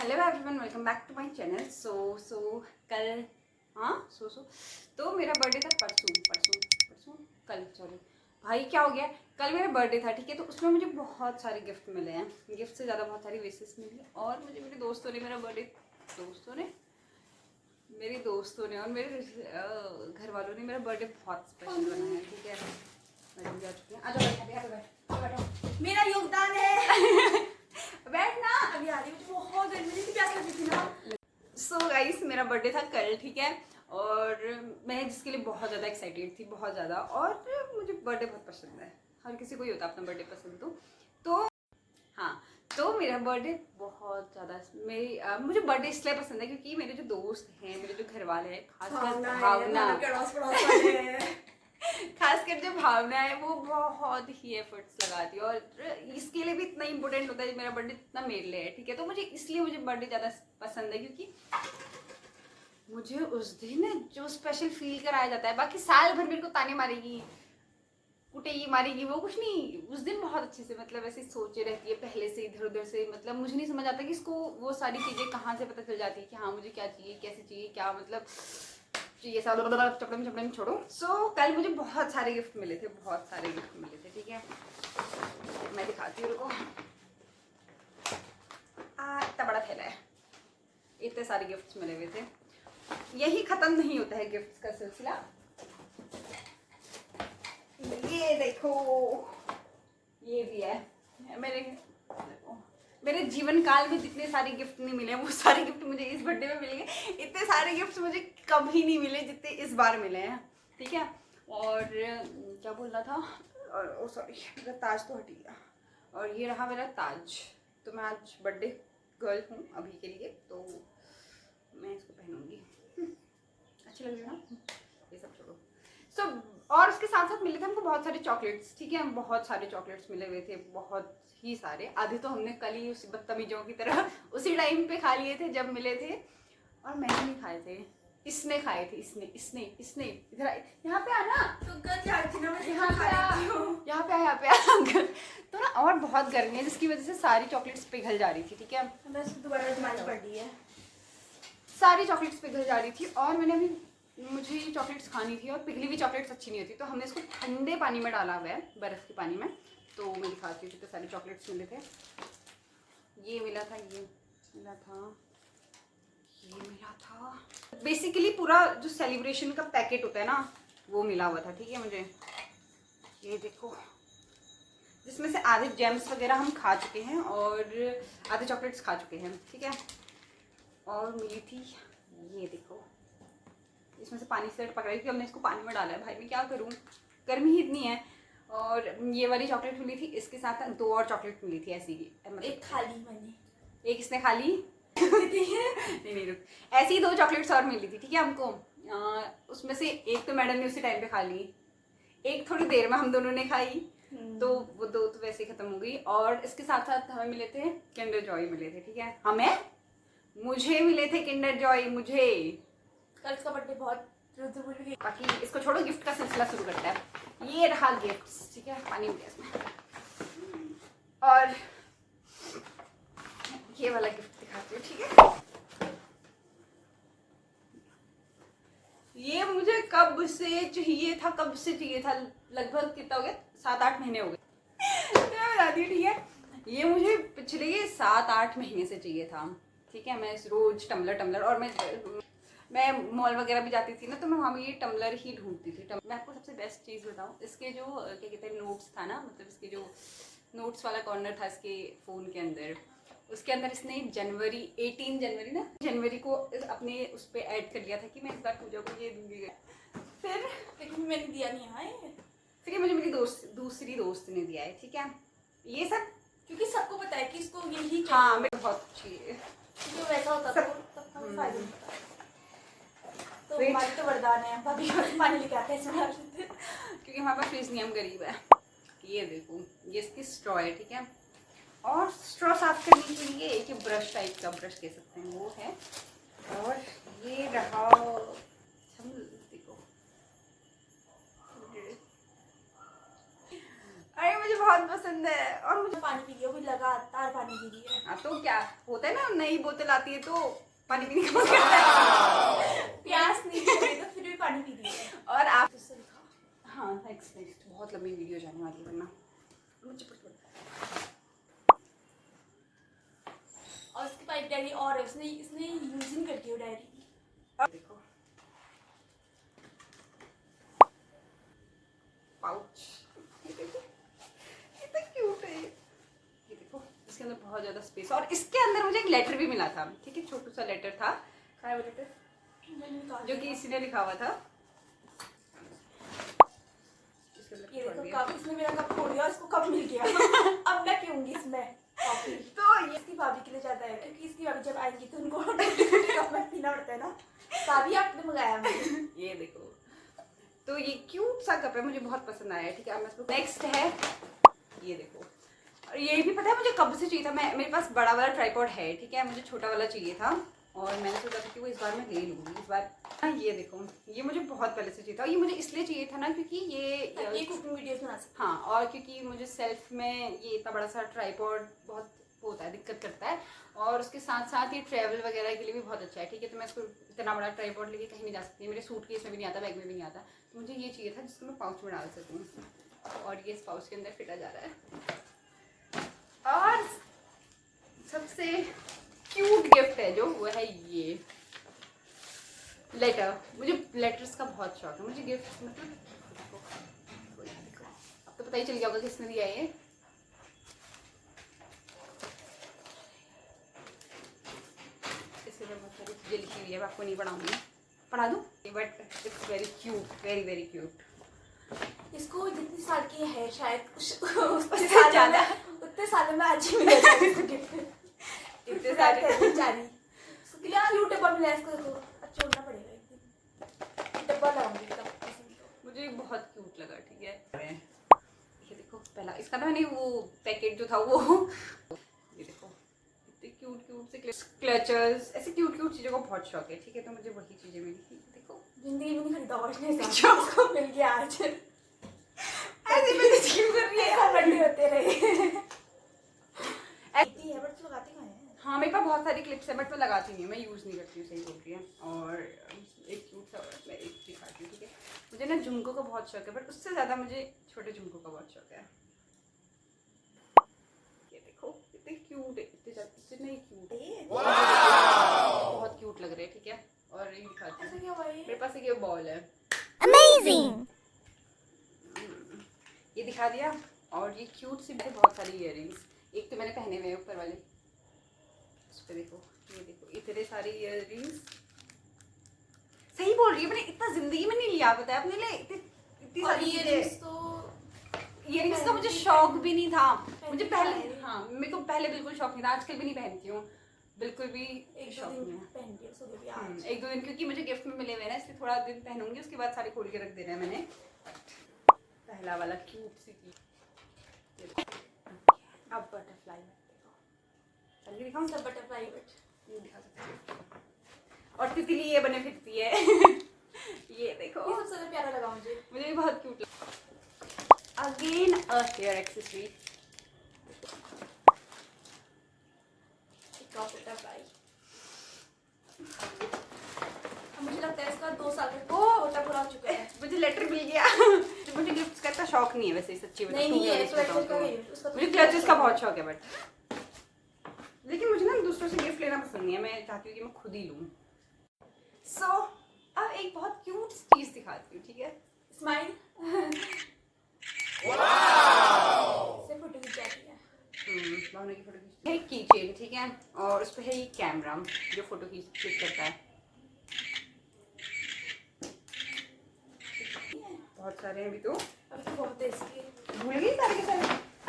Hello everyone, welcome back to my channel. कल तो मेरा बर्थडे था परसों कल सॉरी भाई क्या हो गया। कल मेरा बर्थडे था, ठीक है। तो उसमें मुझे बहुत सारे गिफ्ट मिले हैं, गिफ्ट से ज़्यादा बहुत सारी विशेस मिली। और मुझे मेरे दोस्तों ने और मेरे घर वालों ने मेरा बर्थडे बहुत स्पेशल बनाया, ठीक है। मैडम भी आ चुकी हैं, आ जाओ बैठो, मेरा योगदान है। बैठना। अभी आ रही, मुझे बहुत गर्मी थी, प्यास लगी थी ना। सो गाइस, मेरा बर्थडे था कल, ठीक है। और मैं जिसके लिए बहुत ज़्यादा एक्साइटेड थी, बहुत ज़्यादा। और मुझे बर्थडे बहुत पसंद है, हर किसी को ही होता है अपना बर्थडे पसंद। तो हाँ, तो मेरा बर्थडे बहुत ज़्यादा मुझे बर्थडे इसलिए पसंद है क्योंकि मेरे जो दोस्त हैं, मेरे जो घर वाले हैं, खासकर जो भावना है वो बहुत ही एफर्ट्स लगाती है। और इसके लिए भी इतना इम्पोर्टेंट होता है मेरा बर्थडे इतना मेरे लिए है, ठीक है। तो मुझे बर्थडे ज़्यादा पसंद है क्योंकि मुझे उस दिन जो स्पेशल फील कराया जाता है। बाकी साल भर मेरे को ताने मारेगी, कुटेगी, मारेगी, वो कुछ नहीं। उस दिन बहुत अच्छे से मतलब ऐसे सोचे रहती है पहले से, इधर उधर से। मतलब मुझे नहीं समझ आता कि इसको वो सारी चीज़ें कहाँ से पता चल जाती है कि हाँ मुझे क्या चाहिए, कैसे चाहिए, क्या मतलब ये सब चपड़म छोड़ो। सो कल मुझे बहुत सारे गिफ्ट मिले थे, ठीक है। मैं दिखाती हूँ, रुको। इतना बड़ा थैला है, इतने सारे गिफ्ट्स मिले हुए थे। यही खत्म नहीं होता है गिफ्ट्स का सिलसिला। ये देखो, ये भी है। मेरे जीवन काल में जितने सारे गिफ्ट नहीं मिले वो सारे गिफ्ट मुझे इस बर्थडे में मिल गए। इतने सारे गिफ्ट मुझे कभी नहीं मिले जितने इस बार मिले हैं, ठीक है। और क्या बोलना था, और सॉरी, मेरा ताज तो हट गया। और ये रहा मेरा ताज। तो मैं आज बर्थडे गर्ल हूँ अभी के लिए, तो मैं इसको पहनूंगी। अच्छी लग रही है ना, ये सब छोड़ो। और उसके साथ साथ मिले थे हमको बहुत सारे चॉकलेट्स, ठीक है। बहुत सारे चॉकलेट्स मिले हुए थे, बहुत ही सारे। आधे तो हमने कल ही उसी बदतमीजों की तरह उसी टाइम पे खा लिए थे जब मिले थे। और मैंने नहीं खाए थे, इसने खाए थे। इसने इधर यहाँ पे आना, तो कल जा रही थी ना, मैं यहाँ पे आ तो ना, और बहुत गर्मी है जिसकी वजह से सारी चॉकलेट्स पिघल जा रही थी, ठीक है। बस दोबारा जमानी पड़ रही है, सारी चॉकलेट्स पिघल जा रही थी। और मुझे ये चॉकलेट्स खानी थी, और पिघली हुई चॉकलेट्स अच्छी नहीं होती। तो हमने इसको ठंडे पानी में डाला हुआ है, बर्फ़ के पानी में। तो मैं दिखाती हूँ, कितने सारे चॉकलेट्स मिले थे। ये मिला था, ये मिला था। बेसिकली पूरा जो सेलिब्रेशन का पैकेट होता है ना, वो मिला हुआ था, ठीक है मुझे। ये देखो, जिसमें से आधे जेम्स वगैरह हम खा चुके हैं और आधे चॉकलेट्स खा चुके हैं, ठीक है। और मिली थी, ये देखो, इसमें से पानी से पकड़ रही थी, हमने इसको पानी में डाला है। भाई मैं क्या करूँ, गर्मी ही इतनी है। और ये वाली चॉकलेट मिली थी, इसके साथ 2 और चॉकलेट मिली थी ऐसी ही, मतलब एक खाली मैंने, एक इसने खा ली। नहीं रुक, ऐसी ही 2 चॉकलेट्स और मिली थी, ठीक है हमको। उसमें से एक तो मैडम ने उसी टाइम पे खा ली, एक थोड़ी देर में हम दोनों ने खाई। तो वो 2 तो वैसे ही खत्म हो गई। और इसके साथ साथ हमें मिले थे किंडर जॉय मिले थे, ठीक है। मुझे मिले थे किंडर जॉय, मुझे। कल का बर्थडे बहुत रुद्र। बाकी इसको छोड़ो, गिफ्ट का सिलसिला शुरू करता है। ये रहा गिफ्ट्स, ठीक है। पानी हो गया इसमें। और ये वाला गिफ्ट दिखाती हूँ, ठीक है। ये मुझे कब से चाहिए था, लगभग कितना हो गया, 7-8 महीने हो गए। मैं बताती हूँ, ठीक है। ये मुझे पिछले 7-8 महीने से चाहिए था, ठीक है। मैं रोज टम्बलर और मैं मॉल वगैरह भी जाती थी ना, तो मैं वहाँ भी ये टम्बलर ही ढूंढती थी। मैं आपको सबसे बेस्ट चीज़ बताऊँ, इसके जो क्या कहते हैं नोट्स था ना, मतलब इसके जो नोट्स वाला कॉर्नर था इसके फ़ोन के अंदर, उसके अंदर इसने 18 जनवरी को अपने उस पर ऐड कर लिया था कि मैं इस बार पूजा को ये दूंगी। फिर लेकिन मैंने दिया नहीं है। फिर ये मुझे मेरी दूसरी दोस्त ने दिया है, ठीक है। ये सब क्योंकि सबको पता है कि इसको यही चाहिए। हाँ, मेरे बहुत अच्छी है, क्योंकि वैसा होता तो तब हमें फायदा होता। तो हमारी तो वरदान है, भाभी पानी लेके आते हैं क्योंकि हमारे पास फ्रिज नहीं, हम गरीब है। ये देखो, ये इसकी स्ट्रॉ है, ठीक है। और स्ट्रॉ साफ करने के लिए एक ब्रश टाइप का ब्रश कह सकते हैं, वो है। और ये रहा, देखो, अरे मुझे बहुत पसंद है और मुझे पानी पी रही हो, भी लगातार पानी पी रही है। हाँ तो क्या होता है ना, नई बोतल आती है तो पानी पीने का मन करता है। प्यास नहीं लग रही तो फिर भी पानी पी रही है। और आप हाँ नेक्स्ट बहुत लंबी वीडियो जाने वाली है वरना मुझे और उसके पास एक डायरी और है, इसने यूज नहीं करती हो डायरी। देखो पाउच, ये देखो कितना क्यूट है ये देखो, इसके अंदर बहुत ज्यादा स्पेस और इसके अंदर मुझे एक लेटर भी मिला था, ठीक है, छोटू सा लेटर था। क्या है वो लेटर जो कि इसी ने लिखा हुआ था। ये देखो कप, इसने मेरा कप खो दिया, इसको कप मिल गया। अब मैं पीऊंगी इसमें कॉफी। तो ये इसकी भाभी के लिए जाता है क्योंकि इसकी भाभी जब आएंगी तो उनको कप में पीना पड़ता है ना। भाभी आपने मंगाया मुझे। ये देखो तो ये क्यूट सा कप है, मुझे बहुत पसंद आया है, ठीक है। मैं इसको नेक्स्ट है ये देखो, और ये भी पता है मुझे कब से चाहिए था। मेरे पास बड़ा वाला ट्राइपॉड है, ठीक है, मुझे छोटा वाला चाहिए था और मैंने सोचा था कि वो इस बार मैं ले लूँगी इस बार। हाँ ये देखो, ये मुझे बहुत पहले से चाहिए था। ये मुझे इसलिए चाहिए था ना क्योंकि ये कुकिंग वीडियोस बना सकते। हाँ, और क्योंकि मुझे सेल्फ में ये इतना बड़ा सा ट्राइपॉड बहुत होता है, दिक्कत करता है, और उसके साथ साथ ये ट्रैवल वगैरह के लिए भी बहुत अच्छा है, ठीक है। तो मैं इसको इतना बड़ा ट्राइपॉड लेके कहीं नहीं जा सकती, मेरे सूट केस में भी नहीं आता, बैग में भी नहीं आता, तो मुझे ये चाहिए था जिसको मैं पाउच में डाल सकूँ, और ये इस पाउच के अंदर फिटा जा रहा है। और सबसे क्यूट गिफ्ट है जो वो है ये लेटर। मुझे लेटर्स का बहुत शौक है, मुझे गिफ्ट मतलब अब तो पता ही चल गया होगा किसने दिया ये। इसमें बहुत सारी चीजें लिखी हुई है, आपको नहीं पढ़ाऊंगी, पढ़ा दूँ, but it's very cute, very very cute. इसको जितनी साल की है शायद उतने सालों में आज ही मिलेगा इसको गिफ्ट। इतने सारे क्यूट डब्बा मिला इसको, देखो अच्छा होना पड़ेगा एक दिन डब्बा लाऊंगी तब। मुझे बहुत क्यूट लगा, ठीक है। ये देखो पहला इसका ना मैंने वो पैकेट जो था वो ये देखो इतने क्यूट क्यूट से क्लचर्स, ऐसे क्यूट क्यूट चीज़ों का बहुत शौक है, ठीक है। तो मुझे वही चीज़ें मिली थी, देखो जिंदगी में नहीं खरीदा और इसको मिल गया आज। ऐसे मैंने क्यों कर रही है, बर्थडे होते रहे। ऐसी है बट लगाते कहाँ हैं? हाँ मेरे पास बहुत सारी क्लिप्स है बट मैं लगाती नहीं हूँ, मैं यूज़ नहीं करती हूँ, सही बोल रही है। और एक क्यूट सा मैं एक दिखाती हूँ, ठीक है। मुझे ना झुमकों का बहुत शौक है बट उससे ज़्यादा मुझे छोटे झुमकों का बहुत शौक है। ये देखो इतने क्यूट है, इतने क्यूट है, बहुत क्यूट लग रहे हैं, ठीक है। और ये दिखाती हूँ, ऐसा क्या हुआ ये? मेरे पास एक ये बॉल है, Amazing! ये दिखा दिया। और ये क्यूट सी बहुत सारी इयररिंग्स, एक तो मैंने पहने हुए हैं ऊपर वाले, उस पर देखो, ये देखो इतने सारे इयररिंग्स। सही बोल रही है, मैंने इतना जिंदगी में नहीं लिया, पता है अपने लिए इतनी सारी इयररिंग्स। तो इयररिंग्स का मुझे शौक भी नहीं था, मुझे पहले, हाँ मेरे को पहले बिल्कुल शौक नहीं था, आजकल भी नहीं पहनती हूँ, बिल्कुल भी शौक नहीं है। एक दो दिन क्योंकि मुझे गिफ्ट में मिले हुए ना, इसलिए थोड़ा दिन पहनूंगी, उसके बाद सारे खोल के रख देना है मैंने। पहला वाला क्यूट सी चीज, अब बटरफ्लाई चलिए दिखाऊं, सब बटरफ्लाई बट ये दिखा सकती हूँ। और तितली ये बने फिरती है। ये देखो ये सबसे ज्यादा प्यारा लगा मुझे भी बहुत क्यूट लगा। Again a hair accessory, butterfly. मुझे लगता है इसका 2 साल का होता पूरा हो चुका है। मुझे लेटर मिल गया। मुझे गिफ्ट्स का इतना शौक नहीं है वैसे, सच्ची बताऊं नहीं है तो मुझे क्लचेस का बहुत शौक है बट, लेकिन मुझे ना दूसरों से गिफ्ट लेना पसंद नहीं है, मैं चाहती हूँ कि मैं खुद ही लूँ। सो अब एक बहुत क्यूट चीज दिखाती हूँ, ठीक है। स्माइल। से फोटो खिंचाती है। भावना की फोटो खींच है, की चेन, ठीक है, और उस पर है ये कैमरा जो फोटो क्लिक करता है। बहुत सारे हैं अभी तो, अब तो बहुत है इसकी, भूल गई सारे के सारे।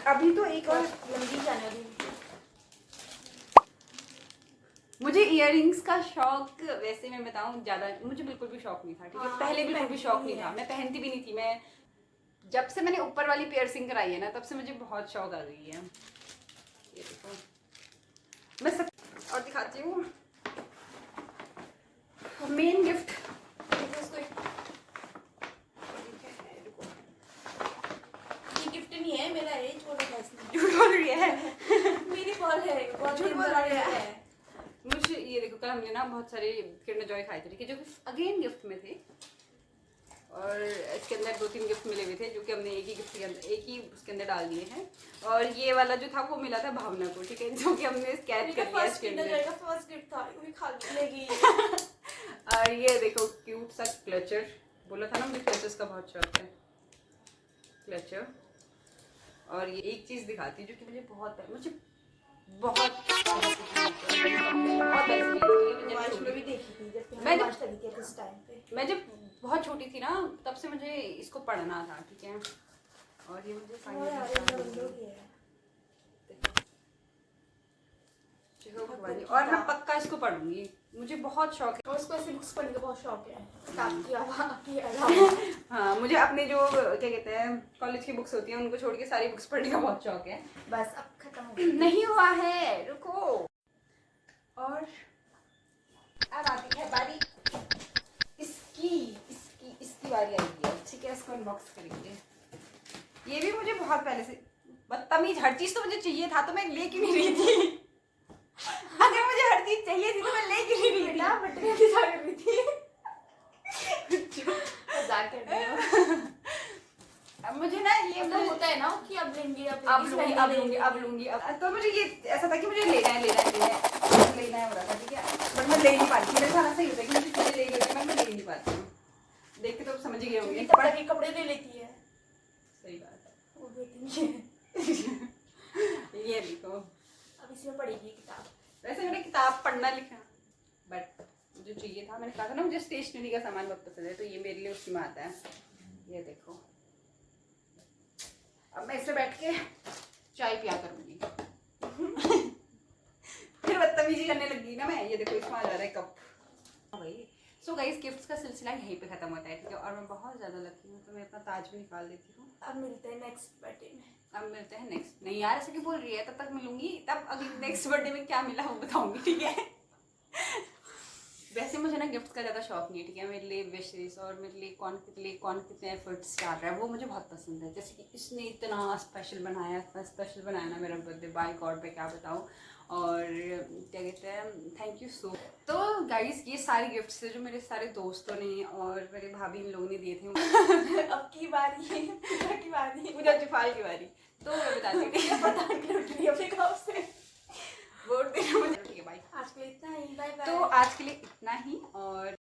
अभी तो एक और लंबी जाने वाली। मुझे इयररिंग्स का शौक वैसे मैं बताऊं ज़्यादा मुझे बिल्कुल भी शौक नहीं था, ठीक है। हाँ, पहले बिल्कुल भी शौक नहीं है। था, मैं पहनती भी नहीं थी। मैं जब से मैंने ऊपर वाली पियर्सिंग कराई है ना, तब से मुझे बहुत शौक आ गई है। ये देखो मैं सब और दिखाती हूँ मेन गिफ्ट। ये गिफ्ट नहीं है, मेरा कल हमने ना बहुत सारे किंडर जॉय खाए थे, ठीक है, जो कि अगेन गिफ्ट में थे, और इसके अंदर 2-3 गिफ्ट मिले हुए थे जो कि हमने एक ही उसके अंदर डाल दिए हैं। और ये वाला जो था वो मिला था भावना को, ठीक है, जो कि हमने स्कैच कर लिया इसके अंदर। फर्स्ट गिफ्ट था, वो भी खा लेगी। और ये देखो क्यूट सा क्लचर, बोला था ना मुझे क्लचर्स का बहुत शौक है, क्लचर। और ये एक चीज़ दिखाती है जो कि मुझे बहुत मैं जब बहुत छोटी थी ना तब से मुझे इसको पढ़ना था, ठीक है। और ये मुझे और मैं पक्का इसको पढ़ूंगी, मुझे बहुत शौक है। उसको ऐसे बुक्स पढ़ने का बहुत शौक है। हाँ, मुझे अपने जो क्या कहते हैं कॉलेज की बुक्स होती हैं उनको छोड़ के सारी बुक्स पढ़ने का बहुत शौक है। बस अब खत्म हो गया। नहीं हुआ है, रुको। और अब आती है बारी इसकी बारी आएगी है, ठीक है, इसको अनबॉक्स करेंगे। ये भी मुझे बहुत पहले से बदतमीज, हर चीज तो मुझे चाहिए था तो मैं ले क्यों नहीं रही थी? अगर मुझे हर चीज चाहिए थी तो मैं ले क्यों नहीं रही थी? बटने की जा रही थी। मजाक कर रही हो। अब मुझे ना ये होता है ना कि अब लेंगे अब लूंगी। तो मुझे ये ऐसा था कि मुझे लेना है हो रहा था, ठीक है, बट मैं ले नहीं पाती। मेरे साथ ऐसा ही होता है कि मुझे चीजें ले लेती मैं ले नहीं पाती हूँ। देख के तो समझ ही गए होंगे, पर कपड़े ले लेती है। सही बात है, वो बेटी ये देखो अब इसमें पढ़ेगी किताब। वैसे मैंने किताब पढ़ना लिखा, बट जो चाहिए था, मैंने कहा था ना मुझे स्टेशनरी का सामान बहुत पसंद है, तो ये मेरे लिए उसी में आता है। ये देखो, अब मैं इससे बैठ के चाय पिया करूंगी। फिर बदतमीजी करने लगी ना मैं। ये देखो इसमें आ जा रहा है कप। सो गाइस, गिफ्ट्स का सिलसिला यहीं पे खत्म होता है, ठीक है। और मैं बहुत ज़्यादा लकी हूँ तो मैं अपना ताज भी निकाल देती हूँ। अब मिलते हैं नेक्स्ट बर्थडे में। अब मिलते हैं नेक्स्ट, नहीं यार ऐसे क्यों बोल रही है, तब तक मिलूंगी, तब अगली नेक्स्ट बर्थडे में क्या मिला वो बताऊंगी, ठीक है। वैसे मुझे ना गिफ्ट का ज़्यादा शौक नहीं है, ठीक है। मेरे लिए विशेस और मेरे लिए कौन कितने एफर्ट्स डाल रहा है वो मुझे बहुत पसंद है। जैसे कि इसने इतना स्पेशल बनाया ना मेरा बर्थडे, बाय गॉड मैं क्या बताऊँ। और क्या कहते हैं, थैंक यू सो। तो गाइस, ये सारे गिफ्ट्स थे जो मेरे सारे दोस्तों ने और मेरे भाभी इन लोगों ने दिए थे। अब की बारी है, पूजा जुफाल की बारी। तो मैं बताती हूँ वोट देना मुझे, ठीक है, बाय। आज के लिए इतना ही, बाय बाय। तो आज के लिए इतना ही, और